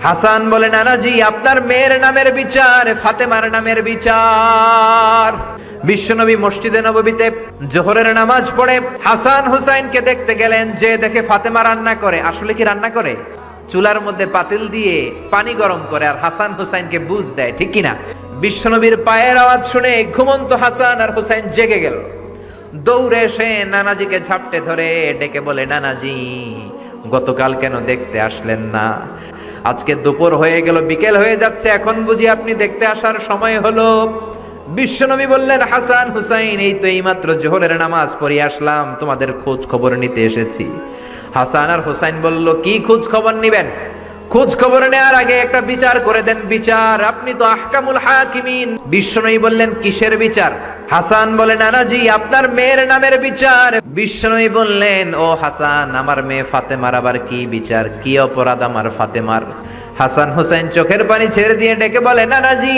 হাসান বলে, নানাজি আপনার মেয়ের নামের বিচার, ফাতেমার নামের বিচার। বিশ্বনবী মসজিদে নববীতে জোহরের নামাজ পড়ে হাসান হুসাইনকে দেখতে গেলেন, যে দেখে ফাতেমা রান্না করে। আসলে কি রান্না করে? চুলার মধ্যে পাতিল দিয়ে পানি গরম করে আর হাসান হুসাইনকে বুঝ দেয়, ঠিক কিনা? বিশ্বনবীর পায়ের আওয়াজ শুনে ঘুমন্ত হাসান আর হুসাইন জেগে গেল। দৌড়ে এসে নানাজিকে ঝাপটে ধরে ডেকে বলে, নানাজি গতকাল কেন দেখতে আসলেন না? আজকে দুপুর হয়ে গেল, বিকেল হয়ে যাচ্ছে, এখন বুঝি আপনি দেখতে আসার সময় হলো? বিশ্বনবী বললেন, হাসান হুসাইন এই তো এইমাত্র জোহরের নামাজ পড়ে আসলাম, তোমাদের খোঁজ খবর নিতে এসেছি। হাসান আর হুসাইন বলল, কি খোঁজ খবর নিবেন? খোঁজ খবর নেওয়ার আগে একটা বিচার করে দেন, বিচার। আপনি তো আহকামুল হাকিমিন। বিশ্বনবী বললেন, কিসের বিচার? হাসান বলে, নানাজি আপনার মেয়ের নামের বিচার। বিশ্বনবী বললেন, ও হাসান, আমার মেয়ে ফাতেমার আবার কি বিচার? কি অপরাধ আমার ফাতেমার? হাসান হুসাইন চোখের পানি ছেড়ে দিয়ে ডেকে বলে, নানাজি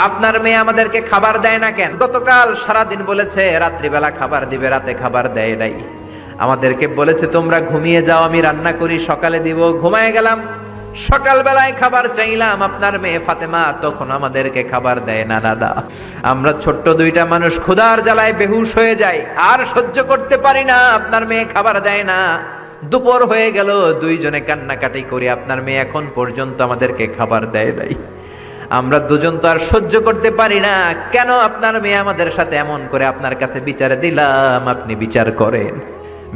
আপনার মেয়ে আমাদেরকে খাবার দেয় না কেন? গতকাল সারাদিন বলেছে রাত্রিবেলা খাবার দিবে, রাতে খাবার দেয় নাই। আমাদেরকে বলেছে তোমরা ঘুমিয়ে যাও, আমি রান্না করি, সকালে দিব। ঘুমায় গেলাম, সকালবেলায় খাবার চাইলাম, আপনার মেয়ে ফাতেমা তখন আমাদেরকে খাবার দেয় না। দাদা, আমরা ছোট্ট দুইটা মানুষ ক্ষুধার জ্বালায় বেহুশ হয়ে যাই, আর সহ্য করতে পারি না, আপনার মেয়ে খাবার দেয় না। দুপুর হয়ে গেল, দুইজনে কান্নাকাটি করি, আপনার মেয়ে এখন পর্যন্ত আমাদেরকে খাবার দেয় নাই। আমরা দুজন তো আর সহ্য করতে পারি না, কেন আপনার মেয়ে আমাদের সাথে এমন করে? আপনার কাছে বিচারে দিলাম, আপনি বিচার করেন।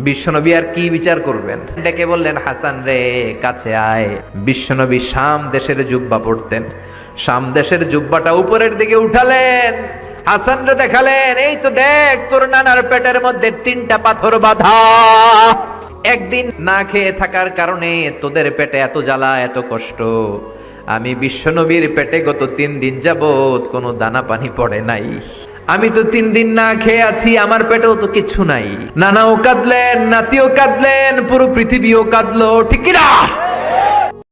বিশ্বনবী আর কি বিচার করবেন? ডেকে বললেন, হাসান রে কাছে আয়। বিশ্বনবী শাম দেশের জুব্বা পড়তেন, শাম দেশের জুব্বাটা উপরের দিকে উঠালেন, হাসান রে দেখালেন, এই তো দেখ তোর নানার পেটের মধ্যে 3টা পাথর বাঁধা। একদিন না খেয়ে থাকার কারণে তোদের পেটে এত জ্বালা, এত কষ্ট। আমি বিশ্বনবীর পেটে গত 3 দিন যাবত কোনো দানা পানি পড়ে নাই। আমি তো 3 দিন না খেয়ে আছি, আমার পেটেও তো কিছু নাই। নানাও কাঁদলেন, নাতিও কাঁদলেন, পুরো পৃথিবীও কাঁদলো, ঠিক কিনা?